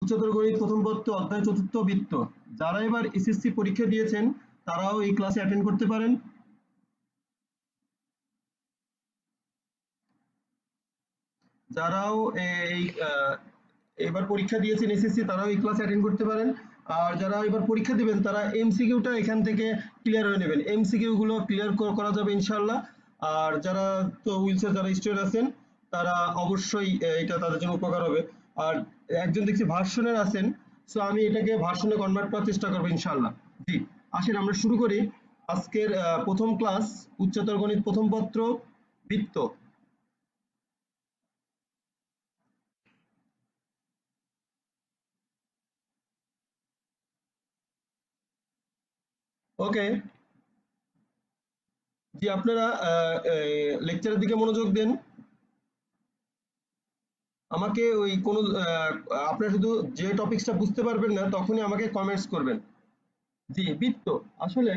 উচ্চতর গণিত প্রথম পত্র অধ্যায় চতুর্থ বৃত্ত। যারা এবার এসএসসি পরীক্ষা দিয়েছেন তারাও এই ক্লাসে অ্যাটেন্ড করতে পারেন। যারাও এই এবার পরীক্ষা দিয়েছেন এসএসসি তারাও এই ক্লাসে অ্যাটেন্ড করতে পারেন। আর যারা এবার পরীক্ষা দিবেন তারা এমসিকিউটা এখান থেকে ক্লিয়ার হয়ে নেবেন, এমসিকিউ গুলো ক্লিয়ার করা যাবে ইনশাআল্লাহ। আর যারা তো উইলসের যারা স্টুডেন্ট আছেন তারা অবশ্যই এটা তাদের জন্য উপকার হবে। আর একজন দেখছি ভার্সনের আছেন, সো আমি এটাকে ভার্সনে কনভার্ট করার চেষ্টা করবো ইনশাআল্লাহ। জি, আসেন আমরা শুরু করি আজকের প্রথম ক্লাস উচ্চতর গণিত প্রথম পত্র বৃত্ত। ওকে, জি আপনারা লেকচারের দিকে মনোযোগ দেন। আমাকে ওই কোনো আপনারা শুধু যে টপিকসটা বুঝতে পারবেন না তখনই আমাকে কমেন্টস করবেন। জি, বৃত্ত আসলে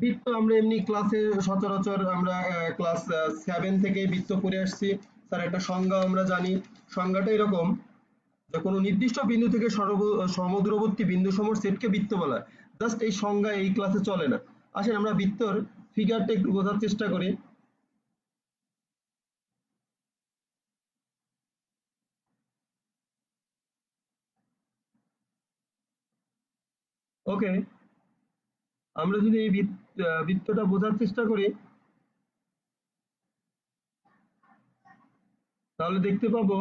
বৃত্ত আমরা এমনি ক্লাসে সচরাচর আমরা ক্লাস 7 থেকে বৃত্ত পড়ে আসছি। তার একটা সংজ্ঞা আমরা জানি, সংজ্ঞাটা এরকম যে কোনো নির্দিষ্ট বিন্দু থেকে সমদূরবর্তী বিন্দু সমূহ সেটকে বৃত্ত বলা হয়। জাস্ট এই সংজ্ঞা এই ক্লাসে চলে না। আসেন আমরা বৃত্তর ফিগারটা একটু বোঝার চেষ্টা করি। ওকে, আমরা যদি এই বৃত্তটা বোঝার চেষ্টা করি তাহলে দেখতে পাবো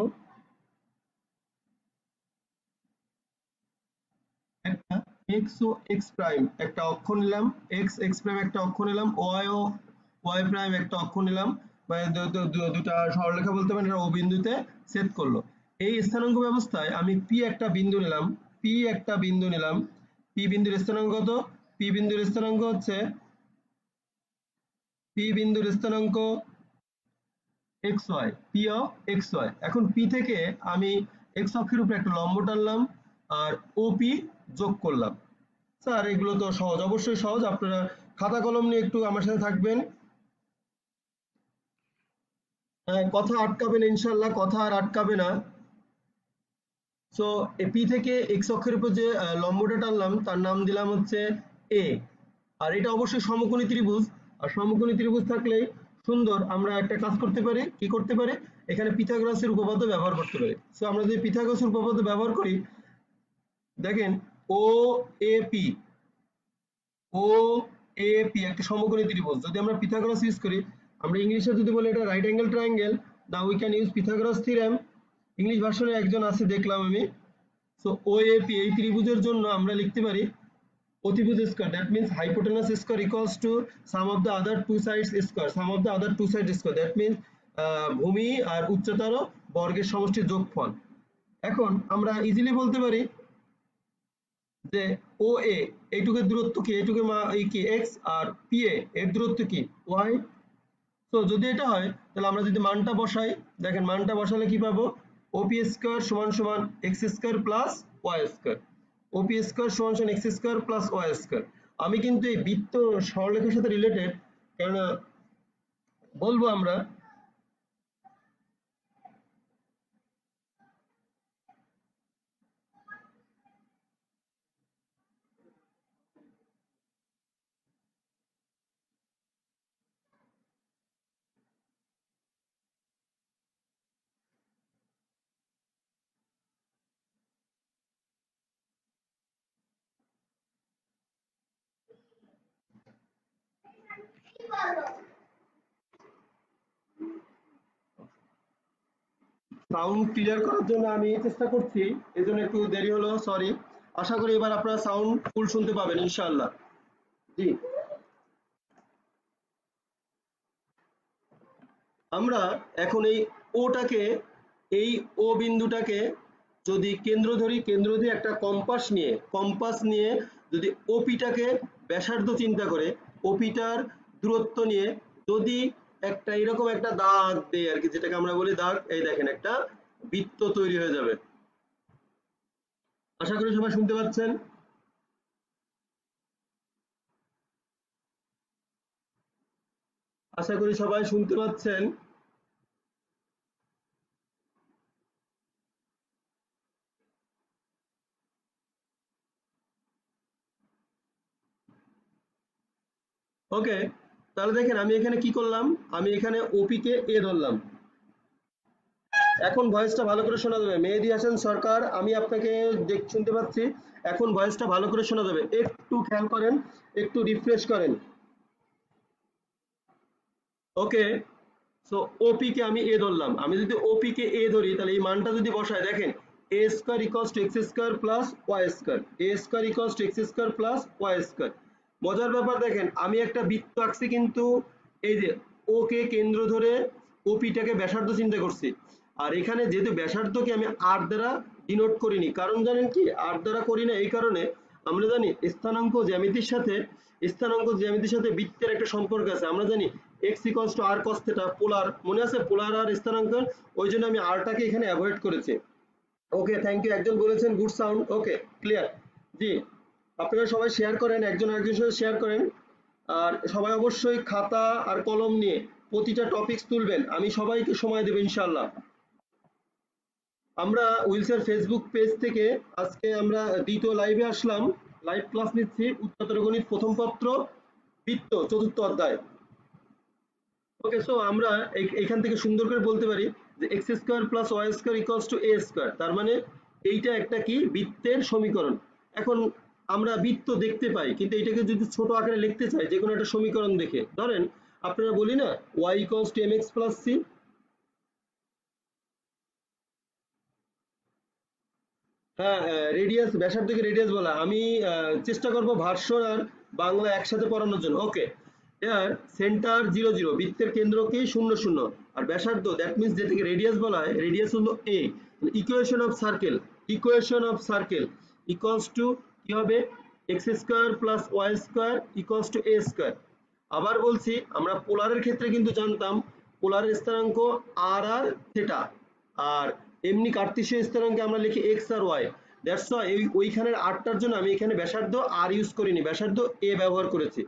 একটা এক্স ও এক্স প্রাইম একটা অক্ষ নিলাম, এক্স এক্স প্রাইম একটা অক্ষ নিলাম, ওয়াই ও ওয়াই প্রাইম একটা অক্ষ নিলাম, মানে দুটা সরলরেখা বলতে পারেন এটা ও বিন্দুতে ছেদ করলো। এই স্থানাঙ্ক ব্যবস্থায় আমি পি একটা বিন্দু নিলাম, পি একটা বিন্দু নিলাম। পি বিন্দুর স্থানাঙ্ক কত? পি বিন্দুর স্থানাঙ্ক হচ্ছে পি বিন্দুর স্থানাঙ্ক X Y, P of X Y. এখন পি থেকে আমি এক্স অক্ষের উপরে একটা লম্ব টানলাম আর ওপি যোগ করলাম। স্যার এগুলো তো সহজ, অবশ্যই সহজ, আপনারা খাতা কলম নিয়ে একটু আমার সাথে থাকবেন। কথা আটকাবে না ইনশাল্লাহ, কথা আর আটকাবে না। সো পি থেকে এক্স অক্ষের উপর যে লম্বটা টানলাম তার নাম দিলাম হচ্ছে এ। আর এটা অবশ্যই সমকোণী ত্রিভুজ, আর সমকোণী ত্রিভুজ থাকলেই সুন্দর আমরা একটা কাজ করতে পারি, কি করতে পারি, এখানে পিথাগোরাসের উপপাদ্য ব্যবহার করতে পারি। সো আমরা যদি পিথাগোরাসের উপপাদ্য ব্যবহার করি, দেখেন ও A P, O A P একটা সমকোণী ত্রিভুজ। যদি আমরা পিথাগোরাস ইউজ করি, আমরা ইংলিশে যদি বলি এটা right angle triangle, now we can use Pythagoras theorem. English ভার্সনে একজন আছে দেখলাম আমি। সো ও এ পি এই ত্রিভুজের জন্য আমরা লিখতে পারি অতিভুজ square, that means hypotenuse square equals to sum of the other two sides square, sum of the other two side square, that means ভূমি আর উচ্চতার বর্গের সমষ্টির যোগফল। এখন আমরা ইজিলি বলতে পারি যে ও এ এইটুকের দূরত্ব কি, এইটুকের এই কি এক্স, আর পি এ এর দূরত্ব কি ওয়াই। তো যদি এটা হয় তাহলে আমরা যদি মানটা বসাই, দেখেন মানটা বসালে কি পাবো, ওপি স্কয়ার সমান সমান x square plus Y square, OP square সমান সমান x square plus Y square. আমি কিন্তু এই বৃত্ত সরলরেখার সাথে রিলেটেড, কেননা বলবো আমরা সাউন্ড ক্লিয়ার করার জন্য আমি চেষ্টা করছি, এজন্য একটু দেরি হলো, সরি। আশা করি এবার আপনারা সাউন্ড ফুল শুনতে পাবেন ইনশাআল্লাহ। জি, আমরা এখন এই ওটাকে, এই ও বিন্দুটাকে যদি কেন্দ্র ধরি, কেন্দ্র দিয়ে একটা কম্পাস নিয়ে যদি ওপিটাকে ব্যাসার্ধ চিন্তা করে ওপিটার দূরত্ব নিয়ে যদি একটা এরকম একটা দাগ দেয় আর কি, যেটাকে আমরা বলি দাগ, এই দেখেন একটা বৃত্ত তৈরি হয়ে যাবে। আশা করি সবাই শুনতে পাচ্ছেন। আশা করি সবাই শুনতে পাচ্ছেন। ওকে, তাহলে দেখেন আমি এখানে কি করলাম, আমি এখানে ওপি কে এ ধরলাম। এখন ভয়েসটা ভালো করে শোনা যাবে। মেহেদী হাসান সরকার, আমি আপনাকে শুনতে পাচ্ছি। এখন ভয়েসটা ভালো করে শোনা যাবে, একটু খেয়াল করেন, একটু রিফ্রেশ করেন। ওকে, সো ওপি কে আমি এ ধরলাম। আমি যদি ওপি কে এ ধরি তাহলে এই মানটা যদি বসায়, দেখেন a square equals to x square plus Y square, a square equals to x square plus Y square. মজার ব্যাপার দেখেন, আমি একটা বৃত্ত আঁকছি, কিন্তু এই যে ও কে কেন্দ্র ধরে ওপিটাকে ব্যাসার্ধ চিন্তা করছি। আর এখানে যেহেতু ব্যাসার্ধকে আমি আর দ্বারা ডিনোট করিনি, কারণ জানেন কি আর দ্বারা করি না, এই কারণে আমরা জানি স্থানাঙ্ক জ্যামিতির সাথে বৃত্তের একটা সম্পর্ক আছে। আমরা জানি x equals to r cos theta, polar, মনে আছে পোলার আর স্থানাঙ্ক, ওই জন্য আমি আরটাকে এখানে অ্যাভয়েড করেছি। ওকে, থ্যাংক ইউ, একজন বলেছেন গুড সাউন্ড। ওকে, ক্লিয়ার। জি, আপনারা সবাই শেয়ার করেন, একজন আরেকজনের সাথে শেয়ার করেন। আর সবাই অবশ্যই খাতা আর কলম নিয়ে প্রতিটা টপিকস তুলবেন, আমি সবাইকে সময় দেব ইনশাল্লাহ। আমরা উইলসের ফেসবুক পেজ থেকে আজকে আমরা দ্বিতীয় লাইভে আসলাম, লাইভ ক্লাস নিচ্ছি উচ্চতর গণিত প্রথম পত্র বৃত্ত চতুর্থ অধ্যায়। ওকে, সো আমরা এখান থেকে সুন্দর করে বলতে পারি যে X square plus Y square equals to A square, তার মানে এইটা একটা কি বৃত্তের সমীকরণ। এখন আমরা বৃত্ত দেখতে পাই, কিন্তু এটাকে যদি ছোট আকারে লিখতে চাই যে কোনো একটা সমীকরণ দেখে, ধরেন আপনারা বলি না Y equals to M X plus C. হ্যাঁ, রেডিয়াস, ব্যাসার্ধকে রেডিয়াস বলা। আমি চেষ্টা করব ভার্সন আর বাংলা একসাথে পড়ানোর জন্য। ওকে, এর সেন্টার 0 0, বৃত্তের কেন্দ্র কি 0 0, আর ব্যাসার্ধ দ্যাট মিন্স যেটাকে রেডিয়াস বলা হয়, রেডিয়াস হলো a। Equation of circle equals to কি হবে, x square plus Y square equals to A square. আবার বলছি, আমরা পোলারের ক্ষেত্রে কিন্তু জানতাম পোলারের স্থানাঙ্ক আর আর থিটা, আর এমনি কার্তেশীয় স্থানাঙ্কে আমরা লিখি এক্স আর ওয়াই। দ্যাটস ওয়াই ওইখানের আরটার জন্য আমি এখানে ব্যাসার্ধ আর ইউজ করিনি, ব্যাসার্ধ এ ব্যবহার করেছি।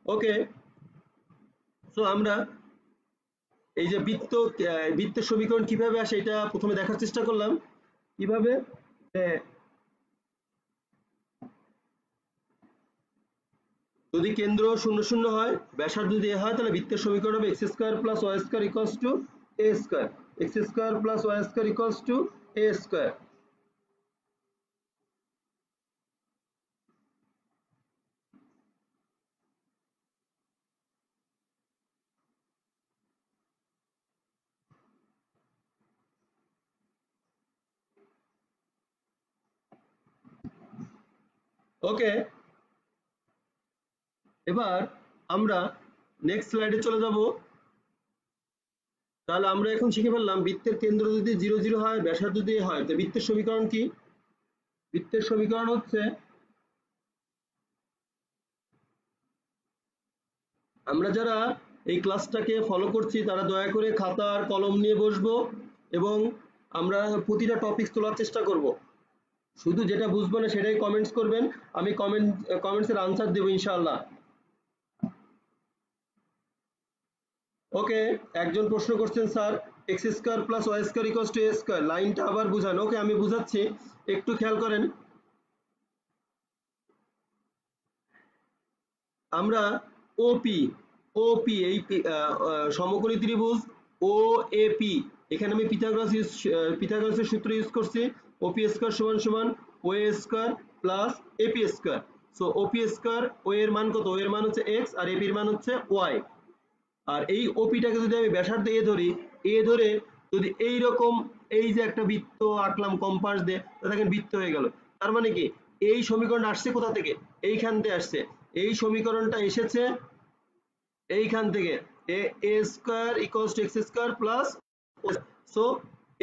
ওকে, সো আমরা এই যে বৃত্তের সমীকরণ কিভাবে আসে এটা প্রথমে দেখার চেষ্টা করলাম। কিভাবে, যদি কেন্দ্র 0 0 হয়, ব্যাসার্ধ যদি এ হয়, তাহলে বৃত্তের সমীকরণ হবে x square plus Y square equals to A square, x square plus Y square equals to A square. Okay, এবার আমরা নেক্সট স্লাইডে চলে যাব। তাহলে আমরা এখন শিখে ফেললাম বৃত্তের কেন্দ্র যদি 0 0 হয়, ব্যাসার্ধ যদি এ হয়, তো বৃত্তের সমীকরণ কি। বৃত্তের সমীকরণ হচ্ছে, আমরা যারা এই ক্লাসটাকে ফলো করছি তারা দয়া করে খাতা আর কলম নিয়ে বসবো, এবং আমরা প্রতিটা টপিকস তোলার চেষ্টা করব। শুধু যেটা বুঝবো না সেটাই কমেন্টস করবেন, আমি কমেন্টসের আনসার দেবো ইনশাআল্লাহ। ওকে, একজন প্রশ্ন করছেন sir X square plus Y square equals to A square, লাইনটা আবার বুঝান। ওকে, আমি বুঝাচ্ছি, একটু খেয়াল করেন। আমরা ওপি ওপি এই সমকোণী ত্রিভুজ ও এপি, এখানে আমি পিথাগোরাসের সূত্র ইউজ করছি। ওপি স্কয়ার সমান সমান O A square plus AP square. So OP square, ও এর মান কত, ও এর মান হচ্ছে এক্স আর এপির মান হচ্ছে ওয়াই। আর এই ওপিটাকে যদি আমি ব্যাসার্ধ এ ধরি, এ ধরে যদি এই রকম এই যে একটা বৃত্ত আঁকলাম কম্পাস দিয়ে, দেখেন বৃত্ত হয়ে গেল। তার মানে কি এই সমীকরণ আসছে কোথা থেকে, এইখান থেকে আসছে। এই সমীকরণটা এসেছে এইখান থেকে, a square equals to x square plus, so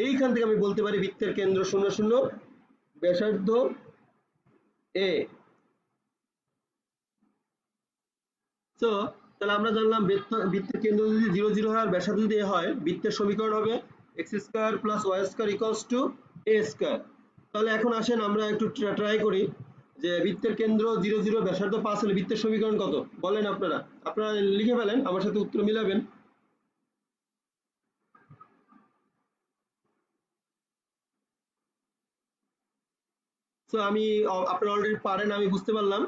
এইখান থেকে আমি বলতে পারি বৃত্তের কেন্দ্র 0 0, ব্যাসার্ধ এ। তো তাহলে আমরা জানলাম বৃত্তের কেন্দ্র যদি 0 0 হয় আর ব্যাসার্ধ যদি এ হয়, বৃত্তের সমীকরণ হবে X square plus Y square equals to A square. তাহলে এখন আসেন আমরা একটু ট্রাই করি যে বৃত্তের কেন্দ্র 0 0, ব্যাসার্ধ 5 হলে বৃত্তের সমীকরণ কত বলেন আপনারা। আপনারা লিখে ফেলেন, আমার সাথে উত্তর মিলাবেন। সো আমি আপনারা অলরেডি পারেন, আমি বুঝতে পারলাম।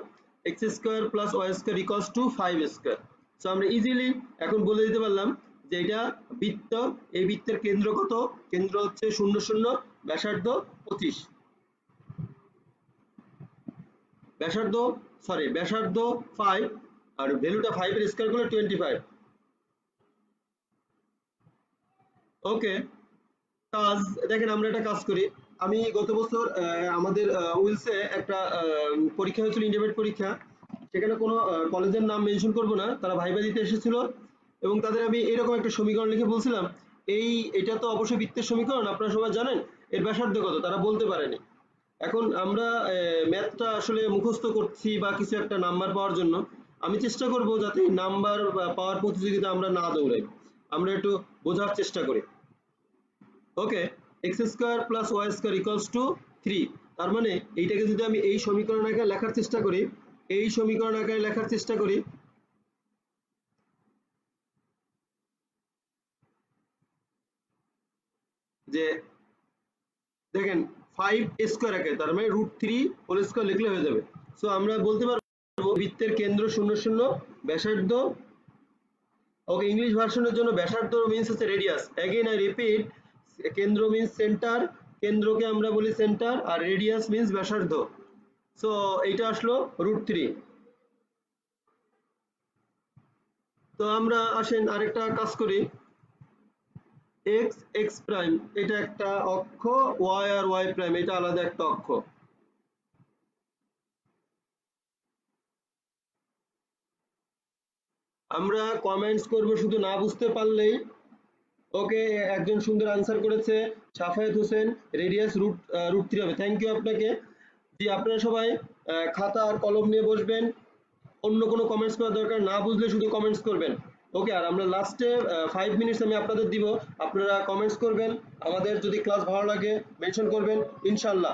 X square plus Y square equals to 5 square. So আমরা ইজিলি এখন বলে দিতে পারলাম যে এটা বৃত্ত, এই বৃত্তের কেন্দ্র কত? কেন্দ্র হচ্ছে 0 0, ব্যাসার্ধ 25, ব্যাসার্ধ 5, আর ভ্যালুটা 5 এর স্কয়ার করলে 25। ওকে, কাজ দেখেন, আমরা একটা কাজ করি। আমি গত বছর আমাদের উইলসে একটা পরীক্ষা হয়েছিল, ইন্টারমিডিয়েট পরীক্ষা। সেখানে কোনো কলেজের নাম মেনশন করব না, তারা ভাইবা দিতে এসেছিল এবং তাদের আমি এরকম একটা সমীকরণ লিখে বলছিলাম এটা তো অবশ্যই বৃত্তের সমীকরণ, আপনারা সবাই জানেন, এর ব্যাসার্ধ কত? তারা বলতে পারেনি। এখন আমরা ম্যাথটা আসলে মুখস্থ করছি বা কিছু একটা নাম্বার পাওয়ার জন্য। আমি চেষ্টা করব যাতে নাম্বার পাওয়ার প্রতিযোগিতা আমরা না দৌড়াই, আমরা একটু বোঝার চেষ্টা করি। Okay, x square plus Y square equals to 3। তার মানে এইটাকে যদি আমি এই সমীকরণ আকারে লেখার চেষ্টা করি, যে দেখেন 5 স্কোয়ার আকারে, তার মানে √3 হোল স্কোয়ার লিখলে হয়ে যাবে। সো আমরা বলতে পারবো বৃত্তের কেন্দ্র 0 0, ব্যাসার্ধ, ওকে, ইংলিশ ভার্সনের জন্য ব্যাসার্ধ মিন্স হচ্ছে রেডিয়াস। অ্যাগেন আই রিপিট, কেন্দ্র মিন্স সেন্টার, কেন্দ্রকে আমরা বলি সেন্টার, আর রেডিয়াস মিন্স ব্যাসার্ধ। সো এইটা আসলো √3। তো আমরা আসেন আরেকটা কাজ করি। এক্স প্রাইম এটা একটা অক্ষ, ওয়াই আর ওয়াই প্রাইম এটা আলাদা একটা অক্ষ। আমরা কমেন্টস করব শুধু, না বুঝতে পারলেই। ওকে, একজন সুন্দর আনসার করেছে, সাফায়েত হোসেন, রেডিয়াস √3 হবে। থ্যাংক ইউ আপনাকে। জি, আপনারা সবাই খাতা আর কলম নিয়ে বসবেন, অন্য কোনো কমেন্টস করার দরকার, না বুঝলে শুধু কমেন্টস করবেন। ওকে, আর আমরা লাস্টে 5 মিনিটস আমি আপনাদের দিব, আপনারা কমেন্টস করবেন, আমাদের যদি ক্লাস ভালো লাগে মেনশন করবেন ইনশাল্লাহ।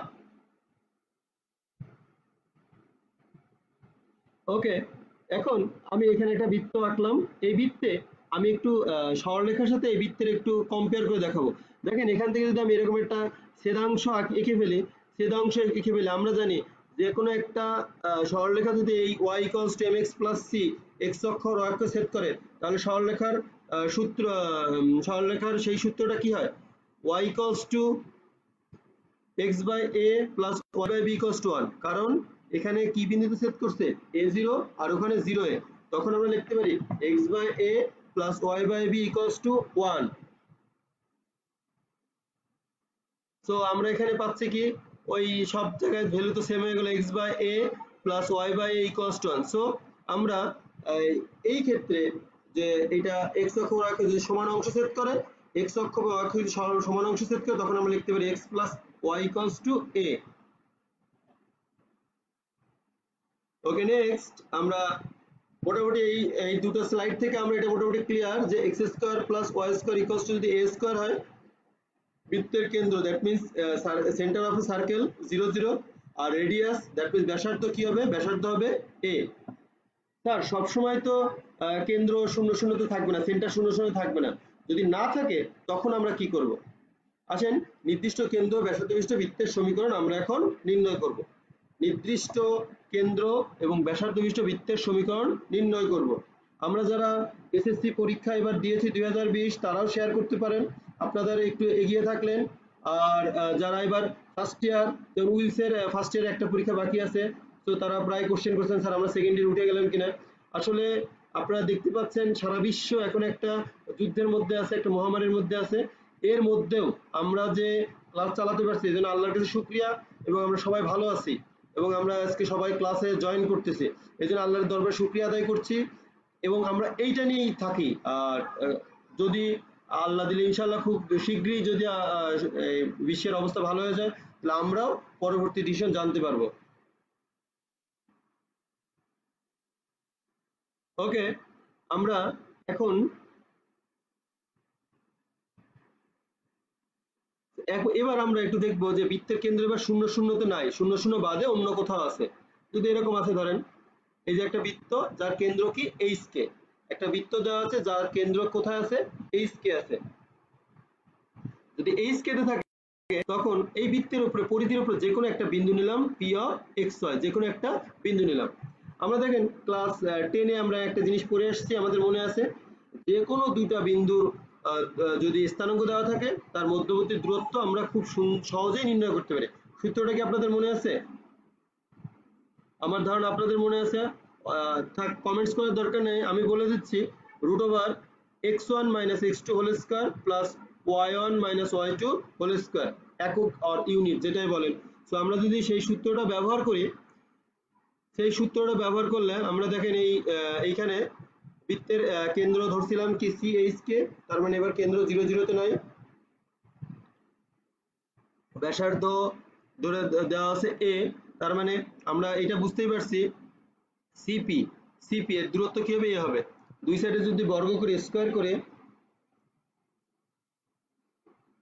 ওকে, এখন আমি এখানে একটা বৃত্ত আঁকলাম। এই বৃত্তে আমি একটু সরলরেখার সাথে এই বৃত্তের একটু কম্পেয়ার করে দেখাবো। দেখেন, এখান থেকে যদি আমি এরকম একটা ছেদাংশ এঁকে ফেলি, আমরা জানি যে কোনো একটা সরলরেখা যদি এই y = mx + c x অক্ষ আর y অক্ষ ছেদ করে, তাহলে সরলরেখার সেই সূত্রটা কি হয়? y = x/a + y/b = 1। কারণ এখানে কি বিন্দুতে ছেদ করছে? a0 আর ওখানে 0a। তখন আমরা লিখতে পারি x/a + y/b = 1। সো আমরা এখানে পাচ্ছি কি, ওই সব জায়গায় ভ্যালু তো সেম হয়ে গেল, x/a + y/a = 1। সো আমরা এই ক্ষেত্রে যে এটা x অক্ষ y অক্ষ যদি সমান অংশ ছেদ করে, x অক্ষ বা y অক্ষ যদি সমান অংশ ছেদ করে, তখন আমরা লিখতে পারি x + y = a। Okay, next আমরা মোটামুটি এই দুটো স্লাইড থেকে আমরা এটা মোটামুটি ক্লিয়ার যে x² + y² = যদি a² হয়, বৃত্তের কেন্দ্র that means center of a circle 0 0, আর রেডিয়াস দ্যাট মিন্স ব্যাসার্ধ কি হবে? ব্যাসার্ধ হবে a। স্যার সবসময় তো কেন্দ্র 0 0 তে থাকবে না, সেন্টার 0 0 থাকবে না। যদি না থাকে তখন আমরা কি করব? আসেন, নির্দিষ্ট কেন্দ্র ব্যাসার্ধ বিশিষ্ট বৃত্তের সমীকরণ আমরা এখন নির্ণয় করব। নির্দিষ্ট কেন্দ্র এবং ব্যাসার্ধ বিশিষ্ট বৃত্তের সমীকরণ নির্ণয় করব। আমরা যারা এসএসসি পরীক্ষা এবার দিয়েছি 2020, তারাও শেয়ার করতে পারেন, আপনাদের একটু এগিয়ে থাকলেন। আর যারা এবার ফার্স্ট ইয়ার, উইলসের ফার্স্ট ইয়ার একটা পরীক্ষা বাকি আছে, তো তারা প্রায় কোশ্চেন করছেন স্যার আমরা সেকেন্ড ইয়ার উঠে গেলাম কিনা। আসলে আপনারা দেখতে পাচ্ছেন সারা বিশ্ব এখন একটা যুদ্ধের মধ্যে আছে, একটা মহামারীর মধ্যে আছে। এর মধ্যেও আমরা যে ক্লাস চালাতে পারছি, এই জন্য আল্লাহর কাছে শুকরিয়া, এবং আমরা সবাই ভালো আছি এবং আমরা আজকে সবাই ক্লাসে জয়েন করতেছি, এই জন্য আল্লাহর দরবারে শুকরিয়া আদায় করছি এবং আমরা এইটা নিয়েই থাকি। আর যদি আল্লাহ দিলে ইনশাল্লাহ খুব শীঘ্রই যদি বিশ্বের অবস্থা ভালো হয়ে যায়, তাহলে আমরাও পরবর্তী ডিসিশন জানতে পারবো। ওকে, আমরা এখন এবার আমরা একটু দেখবো যে বৃত্তের কেন্দ্র এবার 0 0 তে নাই, 0 0 বাদে অন্য কোথাও আছে। যদি এরকম আছে, ধরেন এই যে একটা বৃত্ত যার কেন্দ্র কি HK, একটা বৃত্ত দেওয়া আছে যার কেন্দ্র কোথায় আছে? HK আছে। যদি HK তে থাকে তখন এই বৃত্তের উপরে পরিধির উপরে যে কোনো একটা বিন্দু নিলাম পি অফ এক্স ওয়াই, যে কোনো একটা বিন্দু নিলাম। আমরা দেখেন ক্লাস 10-এ আমরা একটা জিনিস পড়ে আসছি, আমাদের মনে আছে যে কোনো দুইটা বিন্দুর যদি স্থানাঙ্ক দেওয়া থাকে তার মধ্যবর্তী দূরত্ব আমরা খুব সহজেই নির্ণয় করতে পারি। সূত্রটা কি আপনাদের মনে আছে? আমার ধারণা আপনাদের মনে আছে। থাক, কমেন্টস করার দরকার নেই, আমি বলে দিচ্ছি √(x1 - x2) whole square plus y1 - y2 whole square, একক আর ইউনিট যেটাই বলেন। সো আমরা যদি সেই সূত্রটা ব্যবহার করি, সেই সূত্রটা ব্যবহার করলে আমরা দেখেন এইখানে বৃত্তের কেন্দ্র ধরছিলাম কি CH কে, তার মানে এবার কেন্দ্র 0 0 তে নাই, ব্যাসার্ধ ধরে দেওয়া আছে a, তার মানে আমরা এটা বুঝতেই পারছি সিপি এর দূরত্ব কি হবে? এ হবে। দুই সাইডে যদি বর্গ করে স্কয়ার করে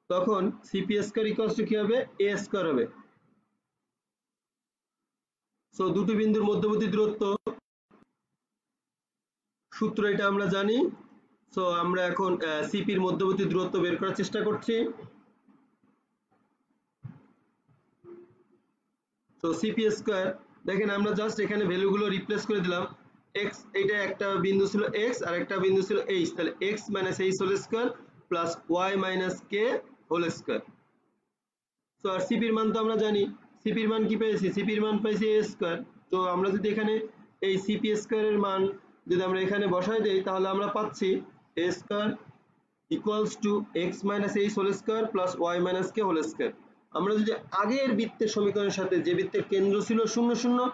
তখন সিপি স্কয়ার ইকুয়ালস টু কি হবে? a স্কয়ার হবে। সো দুটো বিন্দুর মধ্যবর্তী দূরত্ব সূত্র এটা আমরা জানি। সো আমরা এখন সিপির মধ্যবর্তী দূরত্ব বের করার চেষ্টা করছি। তো সিপি স্কয়ার দেখেন আমরা জাস্ট এখানে ভ্যালুগুলো রিপ্লেস করে দিলাম। এক্স, এইটা একটা বিন্দু ছিল এক্স আর একটা বিন্দু ছিল এইচ, তাহলে x minus H whole square plus Y minus কে হোল স্কয়ার। তো আর সিপির মান তো আমরা জানি, সিপির মান কি পেয়েছি? সিপির মান পাইছি এ স্কয়ার। তো আমরা যদি এখানে এই সিপি স্কয়ারের মান যদি আমরা এখানে বসাই দেই তাহলে আমরা পাচ্ছি a square equals to x minus H whole square plus Y minus K whole square. আমরা যদি আগের বৃত্তের সমীকরণের সাথে যে বৃত্তের কেন্দ্র ছিল 0 0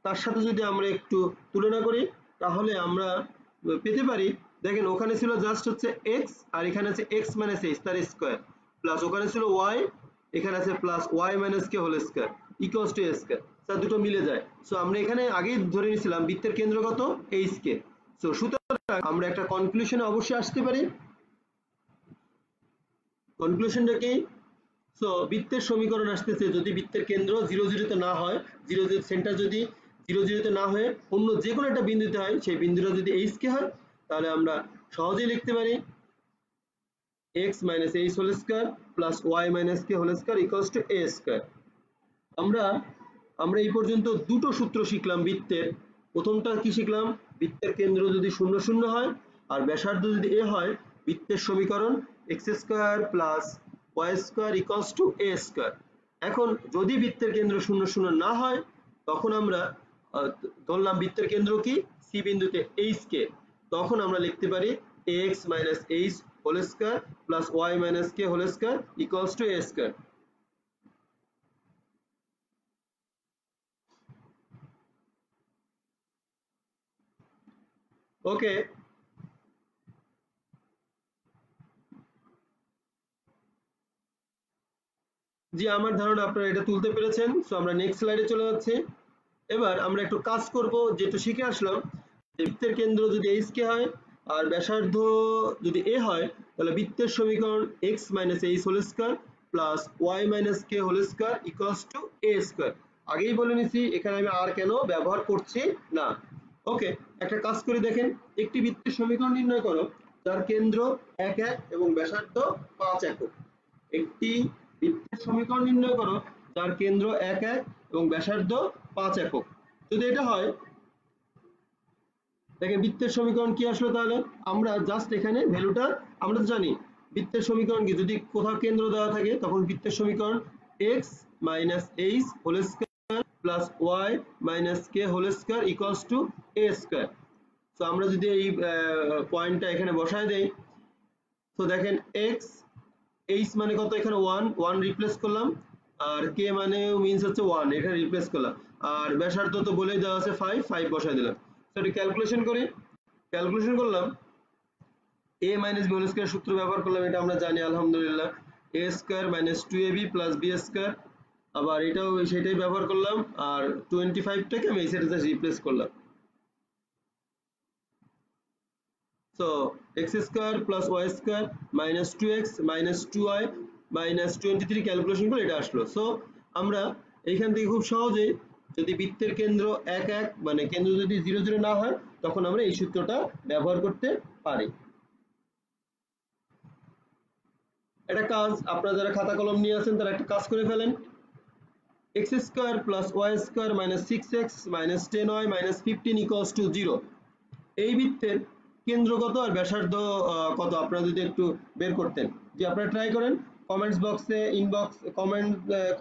তার সাথে যদি আমরা একটু তুলনা করি তাহলে আমরা পেতে পারি, দেখেন ওখানে ছিল জাস্ট হচ্ছে এক্স আর এখানে আছে এক্স মাইনাস এইচ তার স্কয়ার, প্লাস ওখানে ছিল ওয়াই, এখানে আছে plus Y minus K whole square equals to A square. Sir দুটো মিলে যায়। সো আমরা এখানে আগেই ধরে নিয়েছিলাম বৃত্তের কেন্দ্র কত? H K. সো সুতরাং আমরা একটা কনক্লুশনে অবশ্যই আসতে পারি। কনক্লুশনটা কি? সো বৃত্তের সমীকরণ আসতেছে যদি বৃত্তের কেন্দ্র 0 0 তে না হয়, 0 0 সেন্টার যদি 0 0 তে না হয়ে অন্য যে কোনো একটা বিন্দুতে হয়, সেই বিন্দুটা যদি এইচ কে হয় তাহলে আমরা সহজেই লিখতে পারি x minus H whole square plus Y minus K whole square equals to a square. আমরা এই পর্যন্ত দুটো সূত্র শিখলাম বৃত্তের। প্রথমটা কি শিখলাম? বৃত্তের কেন্দ্র যদি 0 0 হয় আর ব্যাসার্ধ যদি a হয়, বৃত্তের সমীকরণ x square plus y square equals to a square. এখন যদি বৃত্তের কেন্দ্র 0 0 না হয় তখন আমরা ধরলাম বৃত্তের কেন্দ্র কি c বিন্দুতে h কে, তখন আমরা লিখতে পারি ax minus h whole square plus y minus k whole square equals to a square. Okay, জি আমার ধারণা আপনারা এটা তুলতে পেরেছেন। সো আমরা নেক্সট স্লাইডে চলে যাচ্ছি। এবার আমরা একটু কাজ করব, যেটা শিখে আসলাম যে বৃত্তের কেন্দ্র যদি এইচ কে হয় আর ব্যাসার্ধ যদি এ হয় তাহলে বৃত্তের সমীকরণ X minus H whole square plus Y minus K whole square equals to A square. আগেই বলে নিছি এখানে আমি আর কেন ব্যবহার করছি না। ওকে, একটা কাজ করে দেখেন, একটি বৃত্তের সমীকরণ নির্ণয় করো যার কেন্দ্র 1 1 এবং ব্যাসার্ধ 5 একক। একটি বৃত্তের সমীকরণ নির্ণয় করো যার কেন্দ্র 1 1 এবং ব্যাসার্ধ 5 একক। যদি এটা হয়, দেখেন বৃত্তের সমীকরণ কি আসলো? তাহলে আমরা জাস্ট এখানে ভ্যালুটা আমরা তো জানি বৃত্তের সমীকরণ কি, যদি কোথাও কেন্দ্র দেওয়া থাকে তখন বৃত্তের সমীকরণ x minus H whole square plus Y minus K whole square equals to a square. তো আমরা যদি এই পয়েন্টটা এখানে বসায় দেই, তো দেখেন x এইচ মানে কত? এখানে 1 1 রিপ্লেস করলাম, আর কে মানে মিন্স হচ্ছে 1, এটা রিপ্লেস করলাম, আর ব্যাসার্ধ তো বলেই দেওয়া আছে 5 5 বসায় দিলাম। তো এটা ক্যালকুলেশন করি, ক্যালকুলেশন করলাম a minus b whole square সূত্র ব্যবহার করলাম, এটা আমরা জানি আলহামদুলিল্লাহ, a square minus 2ab plus b square, আবার এটাও সেটাই ব্যবহার করলাম, আর 25টাকে আমি এই সাইডে জাস্ট রিপ্লেস করলাম। So x square plus y square minus 2x minus 2y minus 23 calculation করে এটা আসলো। সো আমরা এইখান থেকে খুব সহজে যদি বৃত্তের কেন্দ্র 1 1 মানে কেন্দ্র যদি 0 0 না হয় তখন আমরা এই সূত্রটা ব্যবহার করতে পারি। একটা কাজ, আপনারা যারা খাতা কলম নিয়ে আছেন তারা একটা কাজ করে ফেলেন। x square plus y square minus 6x minus 10y minus 15 equals to 0। এই বৃত্তের কেন্দ্র কত আর ব্যাসার্ধ কত আপনারা যদি একটু বের করতেন। যে আপনারা ট্রাই করেন কমেন্টস বক্সে, ইনবক্স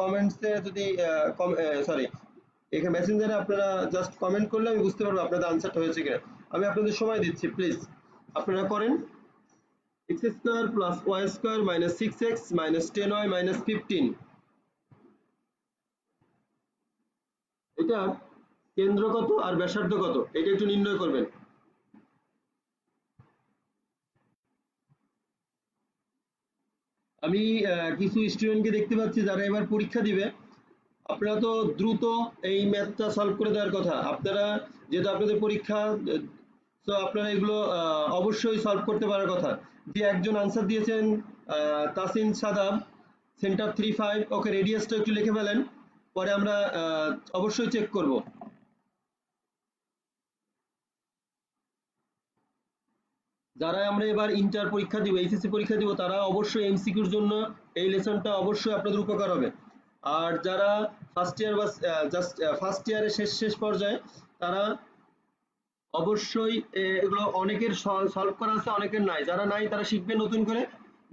কমেন্টসে যদি সরি এখানে মেসেঞ্জারে আপনারা জাস্ট কমেন্ট করলে আমি বুঝতে পারবো আপনাদের আনসারটা হয়েছে কিনা। আমি আপনাদের সময় দিচ্ছি, প্লিজ আপনারা করেন। x square plus y square minus 6x minus 10y minus 15, এটা কেন্দ্র কত আর ব্যাসার্ধ কত এটা একটু নির্ণয় করবেন। আমি কিছু স্টুডেন্টকে দেখতে পাচ্ছি যারা এবার পরীক্ষা দিবে, আপনারা তো দ্রুত এই ম্যাথটা সলভ করে দেওয়ার কথা। আপনারা যেহেতু আপনাদের পরীক্ষা, তো আপনারা এগুলো অবশ্যই সলভ করতে পারার কথা। যে একজন আনসার দিয়েছেন তাসিন সাদাব, সেন্টার 35, ওকে রেডিয়াসটা একটু লিখে ফেলেন, পরে আমরা অবশ্যই চেক করব। যারা আমরা এবার ইন্টার পরীক্ষা দিব, এইচএসসি পরীক্ষা দিব, তারা অবশ্যই এমসিকিউর জন্য এই লেসনটা অবশ্যই আপনাদের উপকার হবে। আর যারা ফার্স্ট ইয়ার বা জাস্ট ফার্স্ট ইয়ারের শেষ পর্যায়ে, তারা অবশ্যই এগুলো অনেকের সলভ করা আছে, অনেকের নাই। যারা নাই তারা শিখবেন নতুন করে,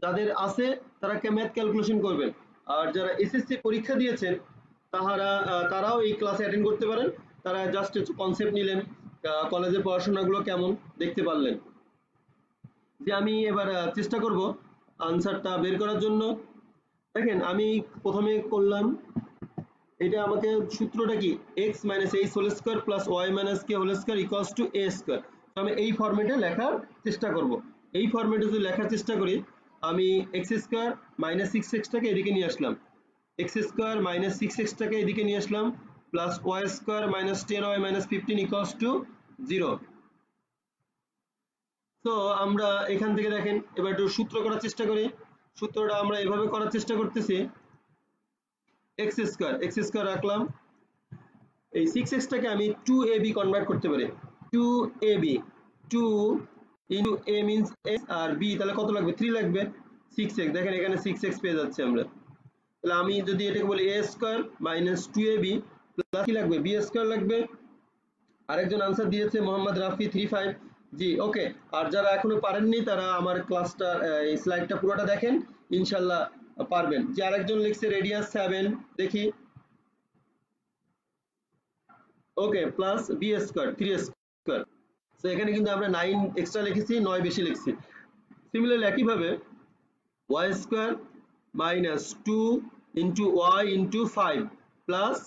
যাদের আছে তারা ম্যাথ ক্যালকুলেশন করবেন। আর যারা এসএসসি পরীক্ষা দিয়েছেন তারাও এই ক্লাসে অ্যাটেন্ড করতে পারেন। তারা জাস্ট একটু কনসেপ্ট নিলেন, কলেজের পড়াশোনাগুলো কেমন দেখতে পারলেন। যে আমি এবার চেষ্টা করব আনসারটা বের করার জন্য। দেখেন আমি প্রথমে করলাম, এটা আমাকে সূত্রটা কি, x minus H whole square plus Y minus K whole square equals to a square. আমি এই ফরম্যাটে লেখার চেষ্টা করব। এই ফরম্যাটে যদি লেখার চেষ্টা করি, আমি x স্কয়ার মাইনাস 6x টাকে এদিকে নিয়ে আসলাম, x স্কয়ার মাইনাস 6x টাকে এদিকে নিয়ে আসলাম, plus y square minus 10y minus 15 equals to 0। তো আমরা এখান থেকে দেখেন এবার একটু সূত্র করার চেষ্টা করি। সূত্রটা আমরা এভাবে করার চেষ্টা করতেছি, x স্কয়ার রাখলাম, এই 6x টাকে আমি 2ab কনভার্ট করতে পারি। 2ab, 2 into a means x আর b তাহলে কত লাগবে, 3 লাগবে। 6x, দেখেন এখানে 6x পেয়ে যাচ্ছে আমরা। তাহলে আমি যদি এটাকে বলি a square minus 2ab plus কি লাগবে, b স্কয়ার লাগবে। আরেকজন আনসার দিয়েছে মোহাম্মদ রাফি 35, জি ওকে। আর যারা এখনো পারেননি তারা আমার ক্লাসটা এই স্লাইডটা পুরোটা দেখেন, ইনশাল্লাহ পারবেন। যে আরেকজন লিখছে রেডিয়াস 7, দেখি, ওকে, প্লাস বি স্কয়ার 3 স্কয়ার। তো এখানে কিন্তু আমরা 9 এক্সট্রা লিখেছি, 9 বেশি লিখছি। সিমিলারলি একইভাবে y square minus 2 into y into 5 plus,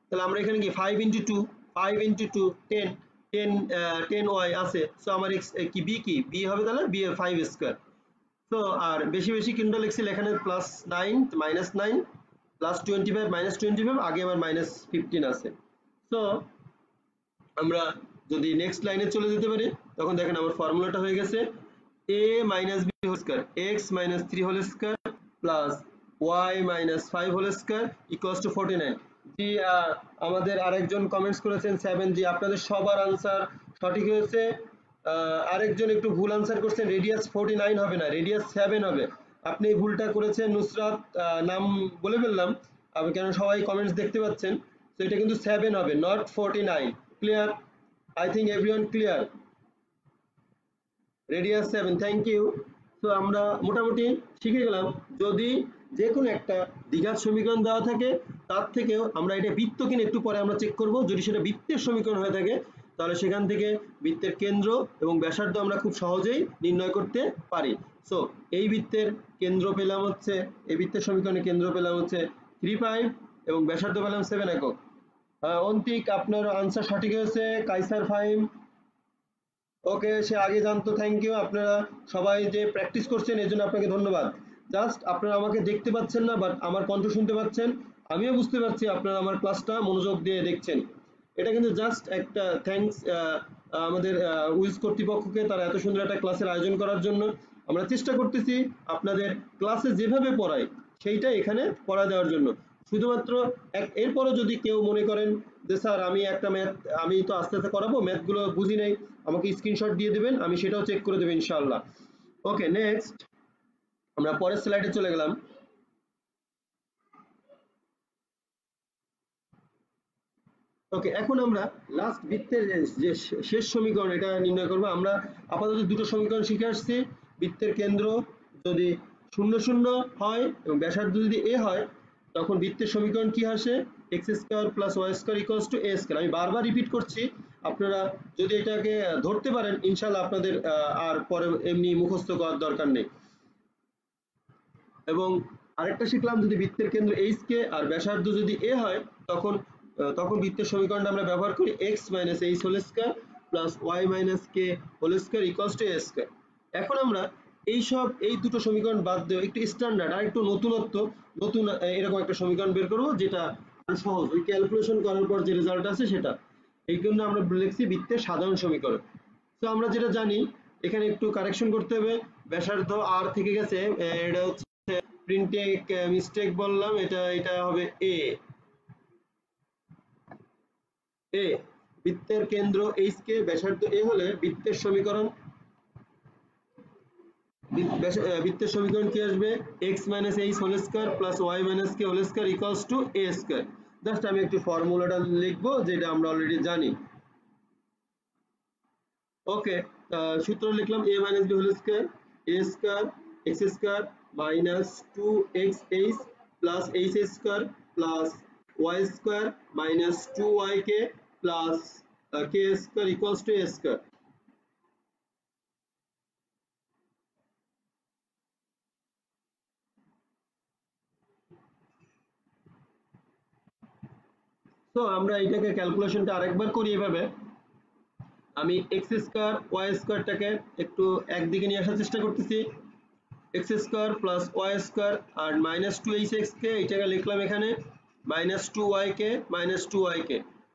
তাহলে আমরা এখানে কি 5 ইন্টু 2, 5 ইন্টু 2 10, 10y আছে। সো আমার কি b, কি b হবে, তাহলে b এর 5 স্কয়ার। তো আর বেশি বেশি কোনটা লিখছি, এখানে প্লাস 9 মাইনাস 9 প্লাস 25 মাইনাস 25, আগে আমার মাইনাস 15 আছে। তো আমরা যদি নেক্সট লাইনে চলে যেতে পারি, তখন দেখেন আমার ফর্মুলাটা হয়ে গেছে a minus b whole square x minus 3 whole square plus y minus 5 whole square equals to 49। জি আমাদের আরেকজন কমেন্টস করেছেন 7, জি আপনাদের সবার আনসার সঠিক হয়েছে। আরেকজন একটু ভুল আনসার করছেন, রেডিয়াস 49 হবে না, রেডিয়াস 7 হবে। আপনি এই ভুলটা করেছেন নুসরাত, নাম বলে ফেললাম আমি, কেন সবাই কমেন্টস দেখতে পাচ্ছেন। তো এটা কিন্তু 7 হবে, not 49। Clear? I think everyone clear? Radius 7, thank you. তো আমরা মোটামুটি শিখে গেলাম, যদি যে কোনো একটা দ্বিঘাত সমীকরণ দেওয়া থাকে তার থেকেও আমরা এটা বৃত্ত কিনা একটু পরে আমরা চেক করব। যদি সেটা বৃত্তের সমীকরণ হয়ে থাকে তাহলে সেখান থেকে বৃত্তের কেন্দ্র এবং ব্যাসার্ধ আমরা খুব সহজেই নির্ণয় করতে পারি। সো এই বৃত্তের কেন্দ্র পেলাম হচ্ছে, এই বৃত্তের সমীকরণের কেন্দ্র পেলাম হচ্ছে 3, এবং ব্যাসার্ধ পেলাম 7 একক। অন্তিক আপনার আনসার সঠিক হয়েছে, কাইসার ফাহিম, ওকে, সে আগে জানতো, থ্যাংক ইউ। আপনারা সবাই যে প্র্যাকটিস করছেন এর জন্য আপনাকে ধন্যবাদ। জাস্ট আপনারা আমাকে দেখতে পাচ্ছেন না, বাট আমার কণ্ঠ শুনতে পাচ্ছেন, আমিও বুঝতে পারছি আপনারা আমার ক্লাসটা মনোযোগ দিয়ে দেখছেন। এটা কিন্তু জাস্ট একটা থ্যাঙ্কস আমাদের উইজ কর্তৃপক্ষকে, তারা এত সুন্দর একটা ক্লাসের আয়োজন করার জন্য। আমরা চেষ্টা করতেছি আপনাদের ক্লাসে যেভাবে পড়াই সেইটা এখানে পড়া দেওয়ার জন্য। শুধুমাত্র এরপরও যদি কেউ মনে করেন যে স্যার আমি একটা ম্যাথ আমি তো আস্তে আস্তে করাবো, ম্যাথগুলো বুঝি নাই, আমাকে স্ক্রিনশট দিয়ে দেবেন, আমি সেটাও চেক করে দেবো ইনশাআল্লাহ। ওকে, নেক্সট আমরা পরের স্লাইডে চলে গেলাম। ওকে, এখন আমরা লাস্ট বৃত্তের যে শেষ সমীকরণ এটা নির্ণয় করব। আমরা আপাতত দুটো সমীকরণ শিখে আসছি। বৃত্তের কেন্দ্র যদি 0 0 হয় এবং ব্যাসার্ধ যদি a হয়, তখন বৃত্তের সমীকরণ কি আসে? x² + y² = a²। আমি বারবার রিপিট করছি, আপনারা যদি এটাকে ধরতে পারেন ইনশাআল্লাহ আপনাদের আর পরে এমনি মুখস্থ করার দরকার নেই। এবং আরেকটা শিখলাম, যদি বৃত্তের কেন্দ্র HK আর ব্যাসার্ধ যদি a হয়, তখন বৃত্তের সমীকরণটা আমরা ব্যবহার করি x - h² + y - k² = a²। এখন আমরা এই দুটো সমীকরণ বাদ দিয়ে একটু স্ট্যান্ডার্ড আর একটু নতুন এরকম একটা সমীকরণ বের করব, যেটা সহজ, ওই ক্যালকুলেশন করার পর যে রেজাল্ট আছে সেটা। এই জন্য আমরা লিখছি বৃত্তের সাধারণ সমীকরণ। তো আমরা যেটা জানি, এখানে একটু কারেকশন করতে হবে। ব্যাসার্ধ r থেকে গেছে, এটা হচ্ছে প্রিন্টে মিস্টেক বললাম, এটা হবে a। বৃত্তের কেন্দ্র HK, ব্যাসার্ধ a হলে বৃত্তের সমীকরণ কি আসবে? x - h² + y - k² = a²। Just আমি একটু ফর্মুলাটা লিখবো, যেটা আমরা অলরেডি জানি। ওকে, সূত্র লিখলাম a - b² a² x² - 2xh + h² + y² - 2yk + k² = a²। তো আমরা এটাকে ক্যালকুলেশনটা আরেকবার করি এভাবে। আমি x² y² একটু একদিকে নিয়ে আসার চেষ্টা করতেছি। x² + y² আর -2hx কে এটাকে লিখলাম এখানে -2yk - 2yk।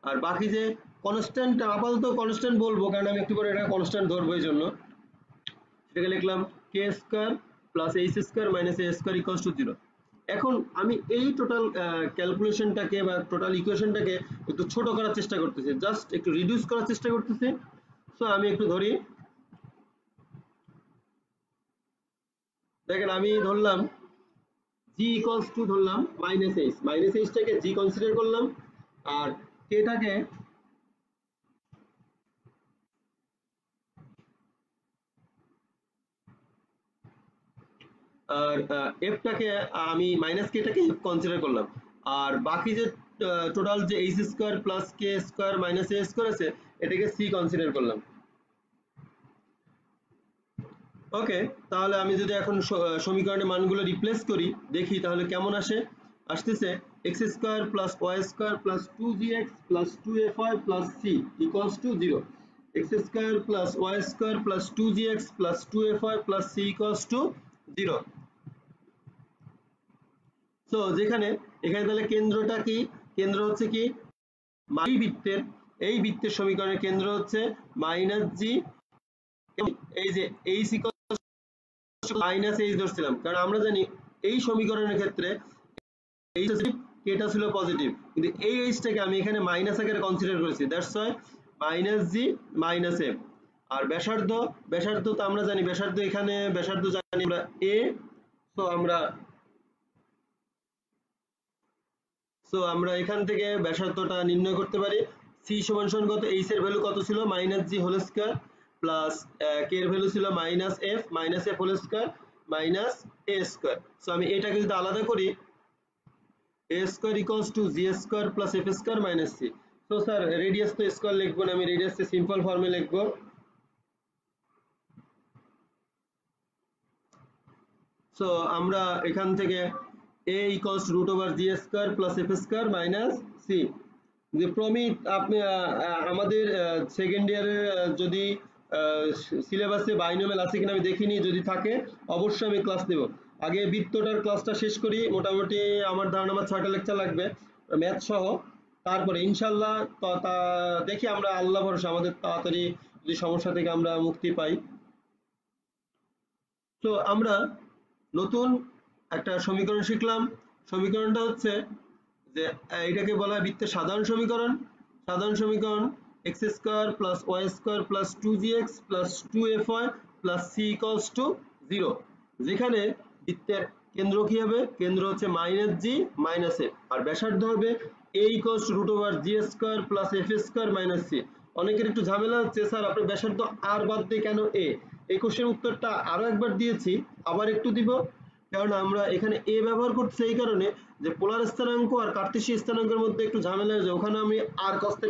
আর বাকি যে কনস্ট্যান্ট, আপাতত কনস্ট্যান্ট বলবো কারণ আমি একটু পরে এটা কনস্ট্যান্ট ধরবো, এই জন্য সেটাকে লিখলাম k² + h² - a² = 0। এখন আমি এই টোটাল ক্যালকুলেশনটাকে বা টোটাল ইকুয়েশনটাকে একটু ছোট করার চেষ্টা করতেছি, জাস্ট একটু রিডিউস করার চেষ্টা করতেছি। সো আমি একটু ধরি, দেখেন আমি ধরলাম g = ধরলাম -h টাকে g কনসিডার করলাম, আর k টাকে আর f টাকে আমি -k টাকে f কনসিডার করলাম, আর বাকি যে টোটাল যে h² + k² - a² আছে এটাকে c কনসিডার করলাম। ওকে, তাহলে আমি যদি এখন সমীকরণের মানগুলো রিপ্লেস করি, দেখি তাহলে কেমন আসতেছে x² + y² + 2gx + 2fy + c = 0। x² + y² + 2gx + 2fy + c = 0। So এখানে তাহলে কেন্দ্রটা কি? কেন্দ্র হচ্ছে কি, এই বৃত্তের সমীকরণের কেন্দ্র হচ্ছে -g। এই যে h -h ধরছিলাম, কারণ আমরা জানি এই সমীকরণের ক্ষেত্রে কেটা ছিল পজিটিভ, কিন্তু এই টাকে আমি এখানে মাইনাস আকারে কনসিডার করেছি, দ্যাটস ওয়াই -g - f। আর ব্যাসার্ধ তো আমরা জানি, ব্যাসার্ধ জানি আমরা a। সো আমরা এখান থেকে ব্যাসার্ধটা নির্ণয় করতে পারি। c = কত? h এর ভ্যালু কত ছিল? -g² প্লাস k এর ভ্যালু ছিল -f -f² -a²। সো আমি এটাকে যদি আলাদা করি, a² = g² + f² - c। তো স্যার রেডিয়াস তো স্কয়ার লিখবো না, আমি রেডিয়াসকে সিম্পল ফর্মে লিখবো। সো আমরা এখান থেকে a = √g² + f² - c। যে প্রমিত আপনি আমাদের সেকেন্ড ইয়ারের যদি সিলেবাসে বাইনোমিয়াল আছে কিনা আমি দেখিনি, যদি থাকে অবশ্যই আমি ক্লাস নেব। আগে বৃত্তটার ক্লাসটা শেষ করি, মোটামুটি আমার ধারণা আমার 6টা লেকচার লাগবে ম্যাথ সহ। তারপরে ইনশাল্লাহ দেখি আমরা, আল্লাহ ভরসা, আমাদের তাড়াতাড়ি যদি সমস্যা থেকে আমরা মুক্তি পাই। তো আমরা নতুন একটা সমীকরণ শিখলাম। সমীকরণটা হচ্ছে যে এটাকে বলা হয় বৃত্তের সাধারণ সমীকরণ। x² + y² + 2gx + 2fy + c = 0, যেখানে বৃত্তের কেন্দ্র কি হবে? কেন্দ্র হচ্ছে -g - a, আর ব্যাসার্ধ হবে a = √g² + f² - c। অনেকের একটু ঝামেলা হচ্ছে, স্যার আপনি ব্যাসার্ধ আর বাদ দিয়ে কেন a? এই কোশ্চেনের উত্তরটা আরো একবার দিয়েছি, আবার একটু দিব, কারণ আমরা এখানে a ব্যবহার করছি এই কারণে যে পোলার স্থানাঙ্ক আর কার্তেশীয় স্থানাঙ্কের মধ্যে একটু ঝামেলা হয়ে যায়, ওখানে আমি আর cos θ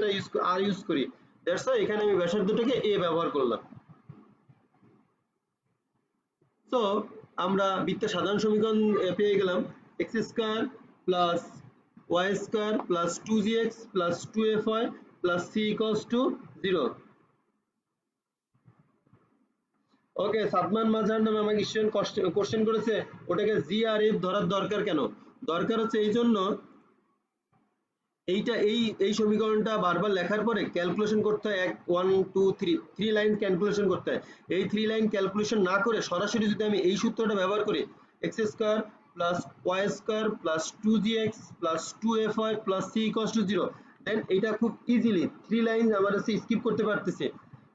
ইউজ করি, দ্যাটস ওয়াই এখানে আমি ব্যাসার্ধটাকে a ব্যবহার করলাম। তো আমরা বৃত্তের সাধারণ সমীকরণ পেয়ে গেলাম, x² + y² + 2gx + 2fy + c = 0। ওকে, সাদমান মাঝার নামে আমাকে কোশ্চেন করেছে, ওটাকে জি আর এফ ধরার দরকার কেন? দরকার হচ্ছে এই জন্য, এইটা এই সমীকরণটা বারবার লেখার পরে ক্যালকুলেশন করতে হয়, 1 2 3 3 লাইন ক্যালকুলেশন করতে হয়। এই 3 লাইন ক্যালকুলেশন না করে সরাসরি যদি আমি এই সূত্রটা ব্যবহার করি, x² + y² + 2gx + 2fy + c = 0, দেন এটা খুব ইজিলি 3 লাইন আমরা স্কিপ করতে পারতেছি,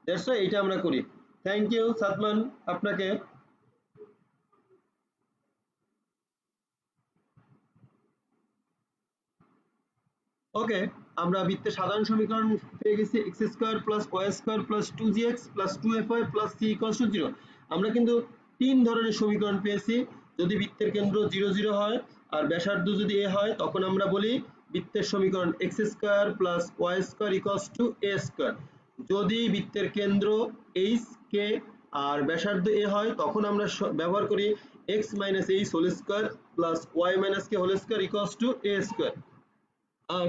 দ্যাটস ওয়াই এটা আমরা করি। থ্যাংক ইউ সাদমান আপনাকে। ওকে, আমরা বৃত্তের সাধারণ সমীকরণ পেয়ে গেছি, x² + y² + 2gx + 2fy + c = 0। আমরা কিন্তু তিন ধরনের সমীকরণ পেয়েছি। যদি বৃত্তের কেন্দ্র 0 0 হয় আর ব্যাসার্ধ যদি a হয়, তখন আমরা বলি বৃত্তের সমীকরণ x² + y² = a²। যদি বৃত্তের কেন্দ্র h k আর ব্যাসার্ধ a হয়, তখন আমরা ব্যবহার করি x - h² + y - k² a²। আর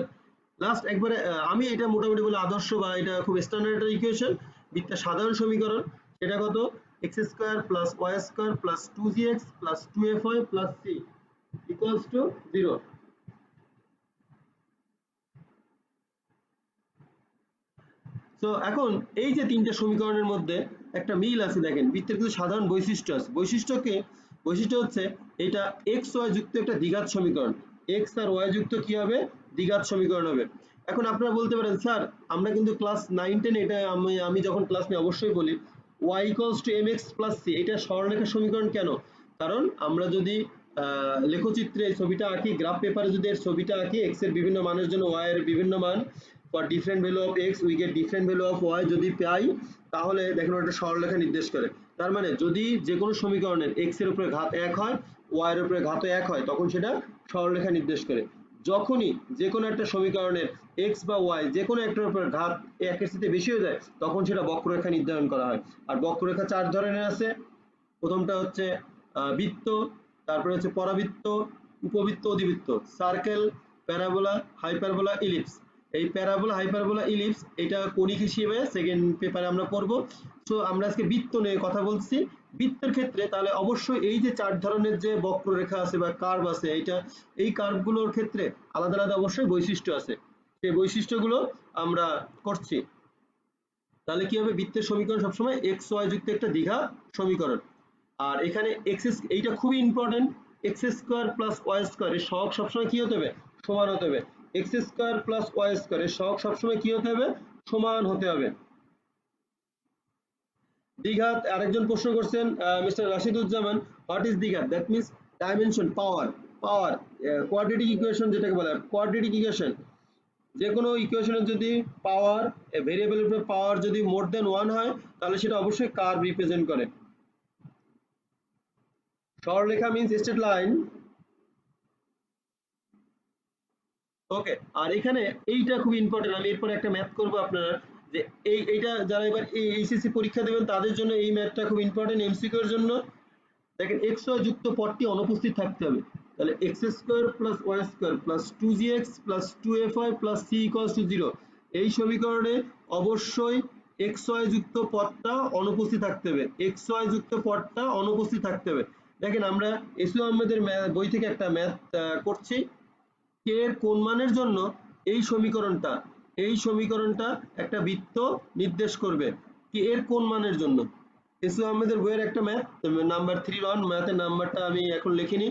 লাস্ট একবারে আমি এটা মোটামুটি বলে আদর্শ বা এটা খুব স্ট্যান্ডার্ড একটা ইকুয়েশন, বৃত্তের সাধারণ সমীকরণ, সেটা কত? x² + y² + 2gx + 2fy + c = 0। তো এখন এই যে তিনটা সমীকরণের মধ্যে একটা মিল আছে, দেখেন বৃত্তের কিছু সাধারণ বৈশিষ্ট্য আছে। বৈশিষ্ট্য হচ্ছে এটা x y যুক্ত একটা দ্বিঘাত সমীকরণ, x আর y যুক্ত কি হবে? দ্বিঘাত সমীকরণ হবে। এখন আপনারা বলতে পারেন, স্যার আমরা কিন্তু ক্লাস 9 10 এটা আমি যখন ক্লাস নিই অবশ্যই বলি y = mx + c, এটা সরলরেখার সমীকরণ কেন? কারণ আমরা যদি লেখচিত্রে এই ছবিটা আঁকি, গ্রাফ পেপারে যদি এর ছবিটা আঁকি, x এর বিভিন্ন মানের জন্য y এর বিভিন্ন মান, for different value of x we get different value of y যদি পাই, তাহলে দেখেন ওটা সরলরেখা নির্দেশ করে। তার মানে যদি যে কোনো সমীকরণের x এর উপরে ঘাত 1 হয়, y এর উপরে ঘাত 1 হয়, তখন সেটা সরলরেখা নির্দেশ করে। যখনই যে কোনো একটা সমীকরণের x বা y যে কোনো একটার উপর ঘাত 1 এর চেয়ে বেশি হয়ে যায়, তখন সেটা বক্ররেখা নির্ধারণ করা হয়। আর বক্ররেখা 4 ধরনের আছে। প্রথমটা হচ্ছে বৃত্ত, তারপরে হচ্ছে পরাবৃত্ত, উপবৃত্ত, অধিবৃত্ত, সার্কেল, প্যারাবোলা, হাইপারবোলা, ইলিপস। এই প্যারাবোলা, হাইপারবোলা, ইলিপস এটা কনিক হিসেবে সেকেন্ড পেপারে আমরা পড়বো। তো আমরা আজকে বৃত্ত নিয়ে কথা বলছি। বৃত্তের ক্ষেত্রে তাহলে অবশ্যই এই যে 4 ধরনের যে বক্ররেখা আছে বা কার্ভ আছে, এই কার্ভগুলোর ক্ষেত্রে আলাদা আলাদা অবশ্যই বৈশিষ্ট্য আছে, সেই বৈশিষ্ট্যগুলো আমরা করছি। তাহলে কি হবে? বৃত্তের সমীকরণ সবসময় x y যুক্ত একটা দ্বিঘাত সমীকরণ। আর এখানে এইটা খুবই ইম্পর্টেন্ট, x² + y² এর সহগ সবসময় কি হতে হবে? সমান হতে হবে। x² + y² এর সহগ সবসময় কি হতে হবে? সমান হতে হবে। দ্বিঘাত আরেকজন প্রশ্ন করছেন, মিস্টার রাশিদুজ্জামান, হোয়াট ইজ দ্বিঘাত? That means dimension, power quadratic equation যেটাকে বলে, কোয়াড্রেটিক ইকুয়েশন, যে কোনো ইকুয়েশনের যদি পাওয়ার, ভেরিয়েবলের উপরে পাওয়ার যদি মোর দেন 1 হয়, তাহলে সেটা অবশ্যই কার্ভ রিপ্রেজেন্ট করে। সরলরেখা মিন্স স্ট্রেট লাইন। ওকে, আর এখানে এইটা খুব ইম্পর্টেন্ট, আমি এরপরে একটা ম্যাথ করবো আপনারা, যে এইটা যারা এবার এইচএসসি পরীক্ষা দেবেন তাদের জন্য এই ম্যাথটা খুব ইম্পর্টেন্ট এমসিকিউ এর জন্য। দেখেন x y যুক্ত পদটি অনুপস্থিত থাকতে হবে, তাহলে x² + y² + 2gx + 2fy + c = 0। এই সমীকরণে অবশ্যই x y যুক্ত পদটা অনুপস্থিত থাকতে হবে, x y যুক্ত পদটা অনুপস্থিত থাকতে হবে। দেখেন আমরা এসইউ আহমেদের বই থেকে একটা ম্যাথ করছি, k এর কোন মানের জন্য এই সমীকরণটা একটা বৃত্ত নির্দেশ করবে, k এর কোন মানের জন্য। এসইউ আহমেদের বইয়ের একটা ম্যাথ, নাম্বার 3 ম্যাথের নাম্বারটা আমি এখন লিখিনি,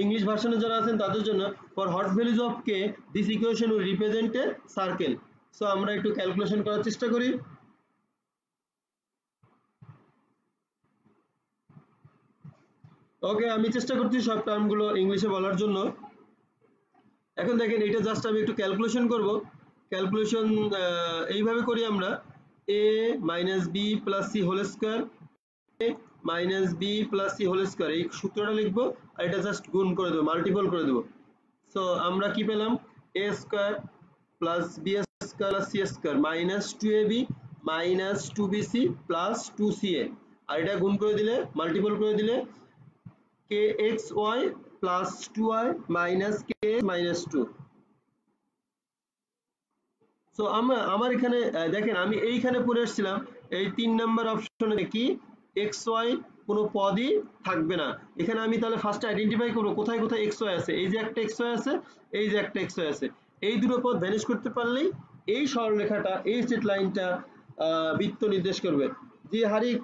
ইংলিশ ভার্সনে যারা আছেন তাদের জন্য, for hot values of k this equation will represent a circle. So আমরা একটু ক্যালকুলেশন করার চেষ্টা করি। ওকে, আমি চেষ্টা করছি সব টার্মগুলো ইংলিশে বলার জন্য। এখন দেখেন এটা জাস্ট আমি একটু ক্যালকুলেশন করব। ক্যালকুলেশন এইভাবে করি আমরা, a minus B plus C whole square, minus B plus C whole square, এই সূত্রটা লিখবো আর এটা জাস্ট গুণ করে দেবো, মাল্টিপল করে দেবো। সো আমরা কি পেলাম, a square plus B square plus C square minus 2ab minus 2bc plus 2ca, আর এটা গুণ করে দিলে, মাল্টিপল করে দিলে kxy plus 2y minus k minus 2। So আমার এখানে দেখেন আমি এইখানে পড়ে আসছিলাম এই 3 নাম্বার অপশনে কি xy কোনো পদই থাকবে না। এখানে আমি তাহলে ফার্স্ট আইডেন্টিফাই করব কোথায় কোথায় xy আছে। এই যে একটা xy আছে, এই যে একটা xy আছে, এই দুটো পদ ভ্যানিশ করতে পারলেই এই সরলরেখাটা, এই স্ট্রেট লাইনটা বৃত্ত নির্দেশ করবে। জি হারিক,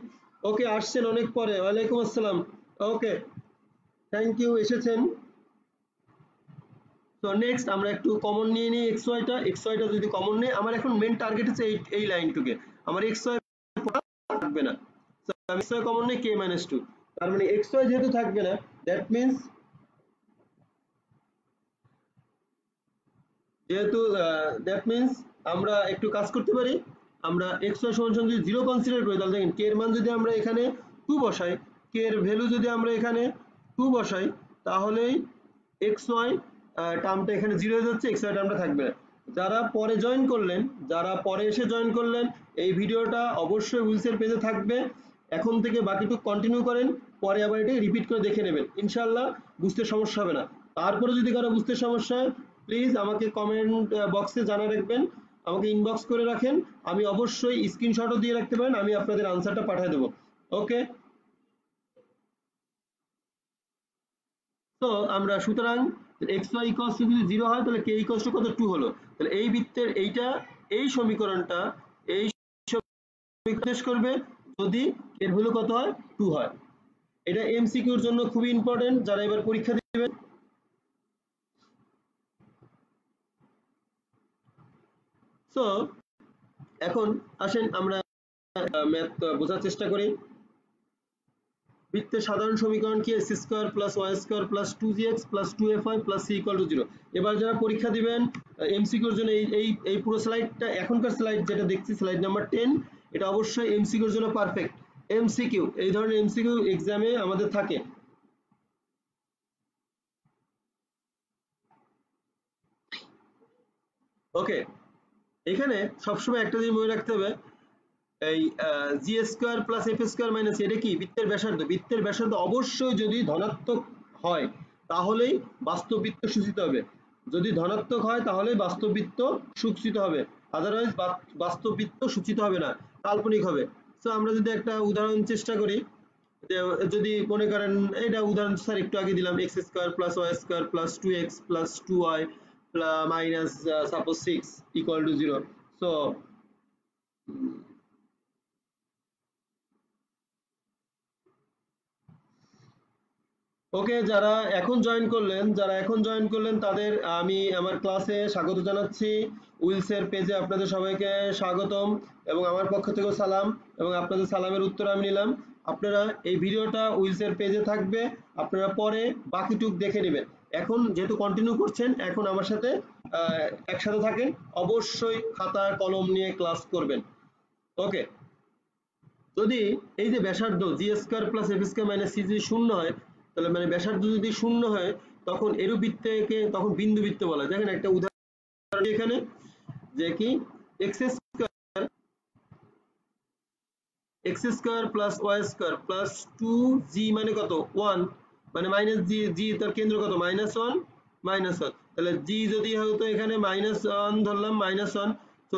ওকে আসছেন অনেক পরে, ওয়ালাইকুম আসসালাম। ওকে, থ্যাংক ইউ এসেছেন। তো নেক্সট আমরা একটু কমন নিয়ে নিই xy টা যদি কমন নেই, আমার এখন মেন টার্গেট হচ্ছে এই লাইনটুকে, আমার xy থাকবে না। So, আমি xy কমন নেই k - 2, তার মানে xy যেহেতু থাকবে না, দ্যাট মিন্স আমরা একটু কাজ করতে পারি। আমরা xy সমান সমান যদি 0 কনসিডার করি, তাহলে দেখেন k এর মান যদি আমরা এখানে 2 বসাই, k এর ভ্যালু যদি আমরা এখানে 2 বসাই, তাহলেই xy টার্মটা এখানে 0 হয়ে যাচ্ছে, xy টার্মটা থাকবে না। যারা পরে জয়েন করলেন, যারা পরে এসে জয়েন করলেন, এই ভিডিওটা অবশ্যই উইলসের পেজে থাকবে। এখন থেকে বাকিটুকু কন্টিনিউ করেন, পরে আবার এটা রিপিট করে দেখে নেবেন, ইনশাআল্লাহ বুঝতে সমস্যা হবে না। তারপরে যদি কারো বুঝতে সমস্যা হয়, প্লিজ আমাকে কমেন্ট বক্সে জানা রাখবেন, আমাকে ইনবক্স করে রাখেন, আমি অবশ্যই স্ক্রিনশটও দিয়ে রাখতে পারেন, আমি আপনাদের আনসারটা পাঠিয়ে দেবো। ওকে, তো আমরা সুতরাং xy ইকুয়ালস টু যদি 0 হয়, তাহলে k ইকুয়ালস টু কত, 2 হলো। তাহলে এই বৃত্তের এইটা, এই সমীকরণটা, এই নির্দেশ করবে যদি এর ভ্যালু কত হয়, 2 হয়। এটা এমসিকিউর জন্য খুবই ইম্পর্টেন্ট, যারা এবার পরীক্ষা দিবেন। সো এখন আসেন আমরা ম্যাথ বোঝার চেষ্টা করি। বৃত্তের সাধারণ সমীকরণ কি, x square plus y square plus 2gx plus 2fy plus c equal to 0। এবার যারা পরীক্ষা দিবেন এমসিকিউর জন্য এই পুরো স্লাইডটা, এখনকার স্লাইড যেটা দেখছি স্লাইড নাম্বার 10, এটা অবশ্যই এমসিকিউর জন্য পারফেক্ট। এমসিকিউ, এই ধরনের এমসিকিউ এক্সামে আমাদের থাকে। ওকে, এখানে সবসময় একটা জিনিস মনে রাখতে হবে, এই g square plus f square minus, এটা কি বৃত্তের ব্যাসার্ধ। বৃত্তের ব্যাসার্ধ অবশ্যই যদি ধনাত্মক হয় তাহলেই বাস্তব বৃত্ত সূচিত হবে, যদি ধনাত্মক হয় তাহলে বাস্তব বৃত্ত সূচিত হবে, আদারওয়াইজ বাস্তব বৃত্ত সূচিত হবে না, কাল্পনিক হবে। তো আমরা যদি একটা উদাহরণ চেষ্টা করি, যদি মনে করেন এটা উদাহরণ স্যার একটু আগে দিলাম, X square plus Y square plus 2x plus 2y minus suppose 6 equal to 0। So okay, যারা এখন জয়েন করলেন তাদের আমি আমার ক্লাসে স্বাগত জানাচ্ছি। উইলসের পেজে আপনাদের সবাইকে স্বাগতম এবং আমার পক্ষ থেকেও সালাম, এবং আপনাদের সালামের উত্তর আমি নিলাম। আপনারা এই ভিডিওটা উইলসের পেজে থাকবে, আপনারা পরে বাকিটুক দেখে নেবেন। এখন যেহেতু কন্টিনিউ করছেন, এখন আমার সাথে একসাথে থাকেন, অবশ্যই খাতা কলম নিয়ে ক্লাস করবেন। ওকে, যদি এই যে ব্যাসার্ধ g square plus f square minus c যদি শূন্য হয়, তাহলে মানে ব্যাসার্ধ যদি শূন্য হয়, তখন এরূপ বৃত্তকে তখন বিন্দু বৃত্ত বলা হয়। দেখেন একটা উদাহরণ এখানে, যে কি x square plus Y square plus 2g মানে কত, 1, মানে মাইনাস জি তার কেন্দ্র কত, -1 -1, তাহলে জি যদি হয়তো এখানে -1 ধরলাম, -1, তো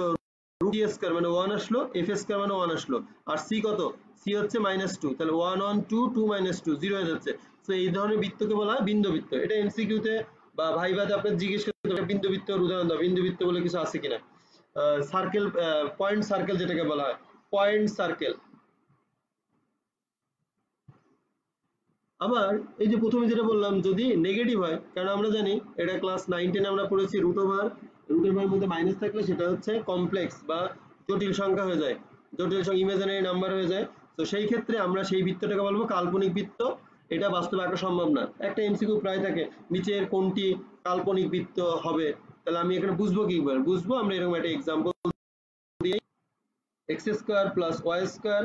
রুট জি স্কয়ার মানে 1 আসলো, এফ স্কয়ার মানে 1 আসলো, আর সি কত, সি হচ্ছে -2, তাহলে 1 1 2 2 -2 0 হয়ে যাচ্ছে। তো এই ধরনের বৃত্তকে বলা হয় বিন্দু বৃত্ত। এটা এমসিকিউতে বা ভাইভাতে আপনি জিজ্ঞেস করতে পারেন বিন্দু বৃত্তের উদাহরণ দাও, বিন্দু বৃত্ত বলে কিছু আছে কিনা। সার্কেল, পয়েন্ট সার্কেল যেটাকে বলা হয়, পয়েন্ট সার্কেল। আবার এই যে প্রথমে যেটা বললাম, যদি নেগেটিভ হয়, কারণ আমরা জানি এটা ক্লাস 9 10 আমরা পড়েছি, রুট ওভার মধ্যে মাইনাস থাকলে সেটা হচ্ছে কমপ্লেক্স বা জটিল সংখ্যা হয়ে যায়, জটিল সংখ্যা ইমাজিনারি নাম্বার হয়ে যায়। তো সেই ক্ষেত্রে আমরা সেই বৃত্তটাকে বলবো কাল্পনিক বৃত্ত। এটা বাস্তবে আঁকা সম্ভব না। একটা এমসিকিউ প্রায় থাকে নিচের কোনটি কাল্পনিক বৃত্ত হবে, তাহলে আমি এখানে বুঝবো কি করে? বুঝবো আমরা এরকম একটা এক্সাম্পল দিয়ে x square plus y square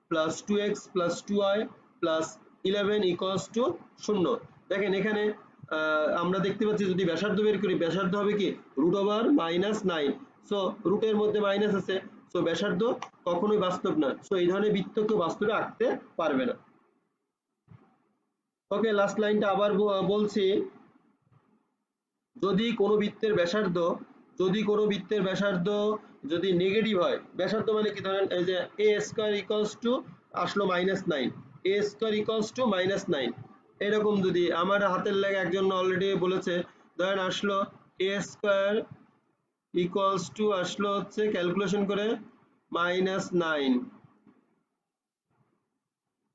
plus 2x plus 2y plus 11 equals to 0। দেখেন এখানে আমরা দেখতে পাচ্ছি যদি ব্যাসার্ধ বের করি, ব্যাসার্ধ হবে কি √9। সো রুটের মধ্যে মাইনাস আছে, সো ব্যাসার্ধ কখনোই বাস্তব না। সো এই ধরনের বৃত্ত কেউ বাস্তবে আঁকতে পারবে না। ওকে, লাস্ট লাইনটা আবার বলছি, যদি কোনো বৃত্তের ব্যাসার্ধ যদি নেগেটিভ হয়, ব্যাসার্ধ মানে কি, ধরেন এই যে a স্কয়ার ইকুয়ালস টু আসলো -9, a স্কয়ার ইকুয়ালস টু -9, এরকম যদি আমার হাতের লেখা একজন অলরেডি বলেছে, ধরেন আসলো a স্কয়ার ইকুয়ালস টু আসলো হচ্ছে ক্যালকুলেশন করে -9,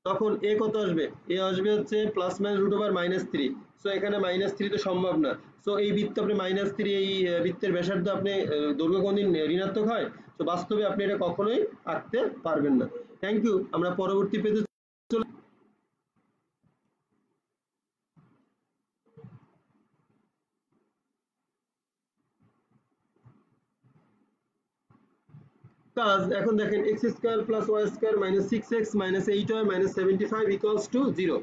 তখন এ কত আসবে? এ আসবে হচ্ছে প্লাস মাইনাস √3। সো এখানে -3 তো সম্ভব না। সো এই বৃত্ত আপনি -3, এই বৃত্তের ব্যাসার্ধ আপনি দৈর্ঘ্য কোনদিন ঋণাত্মক হয়? তো বাস্তবে আপনি এটা কখনোই আঁকতে পারবেন না। থ্যাংক ইউ, আমরা পরবর্তী পেজে চলে কাজ। এখন দেখেন x square plus y square minus 6x minus 8y minus 75 equals to 0।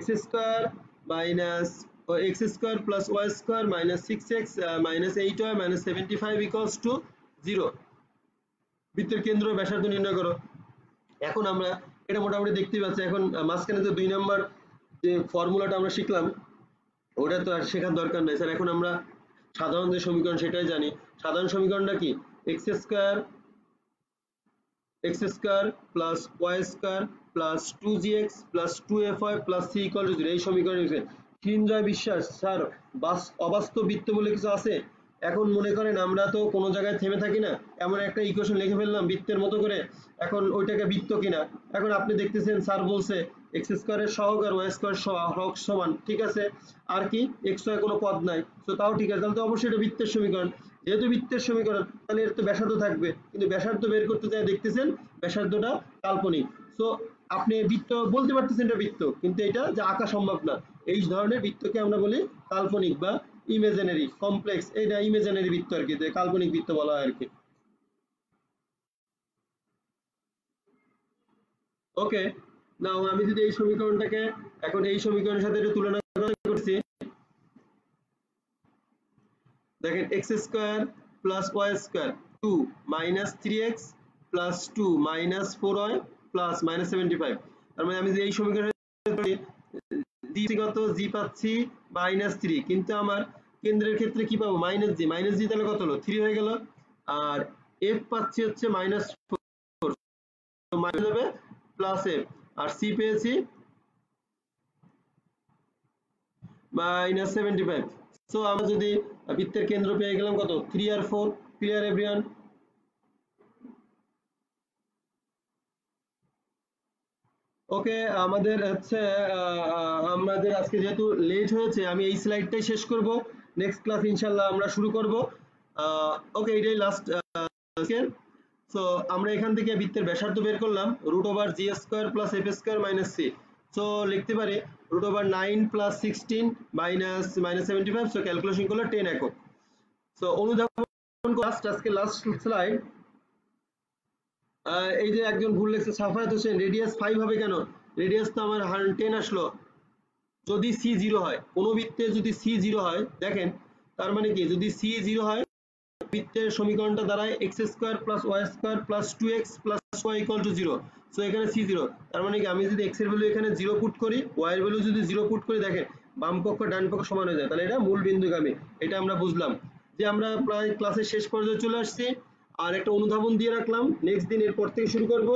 x square minus x square plus y square minus 6x minus 8y minus 75 equals to 0। বৃত্তের কেন্দ্র ব্যাসার্ধ নির্ণয় করো। এখন আমরা এটা মোটামুটি দেখতেই পাচ্ছি। এখন মাঝখানে যে 2 নম্বর যে ফর্মুলাটা আমরা শিখলাম, ওটা তো আর শেখার দরকার নেই স্যার। এখন আমরা সাধারণ যে সমীকরণ সেটাই জানি। সাধারণ সমীকরণটা কি? x square plus y square plus 2gx plus 2fy plus c equal to 0। এই সমীকরণ লিখছেন সৃঞ্জয় বিশ্বাস। স্যার অবাস্তব বৃত্ত বলে কিছু আছে? এখন মনে করেন আমরা তো কোনো জায়গায় থেমে থাকি না, এমন একটা ইকুয়েশন লিখে ফেললাম বৃত্তের মতো করে, এখন ওইটাকে বৃত্ত কিনা। এখন আপনি দেখতেছেন স্যার বলছে x স্কয়ারের সহগ আর y স্কয়ার সহগ সমান, ঠিক আছে, আর কি x y কোনো পদ নাই, তো তাও ঠিক আছে, তাহলে তো অবশ্যই এটা বৃত্তের সমীকরণ। যেহেতু বৃত্তের সমীকরণ, তাহলে এর তো ব্যাসার্ধ থাকবে, কিন্তু ব্যাসার্ধ বের করতে যায় দেখতেছেন ব্যাসার্ধটা কাল্পনিক। সো আপনি বৃত্ত বলতে পারতেছেন এটা বৃত্ত, কিন্তু এটা যে আঁকা সম্ভব না। এই ধরনের বৃত্তকে আমরা বলি কাল্পনিক বা ইমাজিনারি কমপ্লেক্স। এটা ইমাজিনারি বৃত্ত আর কি, কাল্পনিক বৃত্ত বলা হয় আর কি। ওকে, নাও আমি যদি এই সমীকরণটাকে এখন এই সমীকরণের সাথে একটু তুলনা করছি, দেখেন x square plus y square 2 minus 3x plus 2 minus 4y plus minus 75। তার মানে আমি যে এই সমীকরণে কত জি পাচ্ছি -3, কিন্তু আমার কেন্দ্রের ক্ষেত্রে কি পাবো? -জি তাহলে কত হলো? 3 হয়ে গেল। আর f পাচ্ছি হচ্ছে -4, তো মাইনাস হবে প্লাস f, আর c পেয়েছি -75। সো আমরা যদি বৃত্তের কেন্দ্র পেয়ে গেলাম কত? 3 আর 4। Clear everyone? ওকে, আমাদের হচ্ছে আমাদের আজকে যেহেতু লেট হয়েছে, আমি এই স্লাইডটাই শেষ করব। নেক্সট ক্লাস ইনশাল্লাহ আমরা শুরু করব। ওকে, এটাই লাস্ট। সো আমরা এখান থেকে বৃত্তের ব্যাসার্ধ বের করলাম √g² plus f square minus c। So লিখতে পারি √9 প্লাস 16 মাইনাস 75। সো ক্যালকুলেশন করলে 10 একক। সো অনুধাবন আজকে লাস্ট স্লাইড। এই যে একজন ভুল লিখছে, সাফায়াত হোসেন, রেডিয়াস 5 হবে কেন? রেডিয়াস তো আমার 10 আসলো। যদি c 0 হয়, কোনো বৃত্তে যদি c 0 হয়, দেখেন তার মানে কি, যদি c 0 হয় বৃত্তের সমীকরণটা দাঁড়ায় x square plus y square plus 2x plus y equal to 0। So এখানে c 0, তার মানে কি আমি যদি x এর ভ্যালু এখানে 0 পুট করি, y এর ভ্যালু যদি 0 পুট করি, দেখেন বাম পক্ষ ডান পক্ষ সমান হয়ে যায়, তাহলে এটা মূল বিন্দুগামী। এটা আমরা বুঝলাম যে আমরা প্রায় ক্লাসের শেষ পর্যায়ে চলে আসছি। আর একটা অনুধাবন দিয়ে রাখলাম, নেক্সট দিন এরপর থেকে শুরু করব।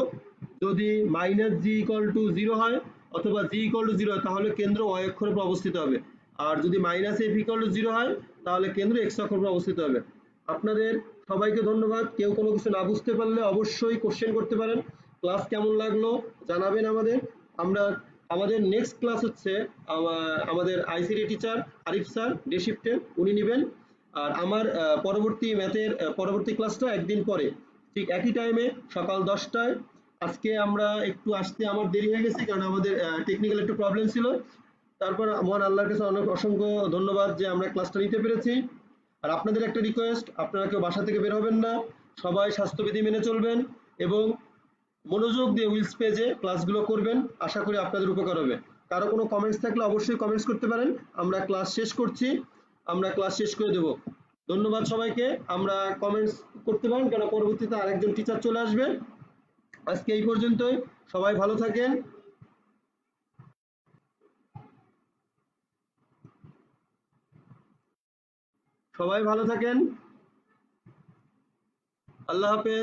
যদি -g = 0 হয় অথবা g = 0 হয়, তাহলে কেন্দ্র y অক্ষের উপর অবস্থিত হবে। আর যদি -f = 0 হয়, তাহলে কেন্দ্র x অক্ষের উপর অবস্থিত হবে। আপনাদের সবাইকে ধন্যবাদ। কেউ কোনো কিছু না বুঝতে পারলে অবশ্যই কোশ্চেন করতে পারেন। ক্লাস কেমন লাগলো জানাবেন আমাদের। আমাদের নেক্সট ক্লাস হচ্ছে আমাদের ICT teacher Arif sir day শিফটে, উনি নেবেন। আর আমার পরবর্তী ম্যাথের পরবর্তী ক্লাসটা একদিন পরে, ঠিক একই টাইমে সকাল 10টায় আজকে আমরা একটু আসতে আমার দেরি হয়ে গেছে, কারণ আমাদের টেকনিক্যাল একটু প্রবলেম ছিল। তারপর মহান আল্লাহর কাছে অনেক অসংখ্য ধন্যবাদ যে আমরা ক্লাসটা নিতে পেরেছি। আর আপনাদের একটা রিকোয়েস্ট, আপনারা কেউ বাসা থেকে বের হবেন না, সবাই স্বাস্থ্যবিধি মেনে চলবেন এবং মনোযোগ দিয়ে উইলস পেজে ক্লাসগুলো করবেন। আশা করি আপনাদের উপকার হবে। কারো কোনো কমেন্টস থাকলে অবশ্যই কমেন্টস করতে পারেন। আমরা ক্লাস শেষ করছি, আমরা ক্লাস শেষ করে দেব। ধন্যবাদ সবাইকে। আমরা কমেন্টস করতে পারেন, কেন পরবর্তীতে আরেকজন টিচার চলে আসবে। আজকে এই পর্যন্তই, সবাই ভালো থাকেন। সবাই ভালো থাকেন। আল্লাহ হাফেজ।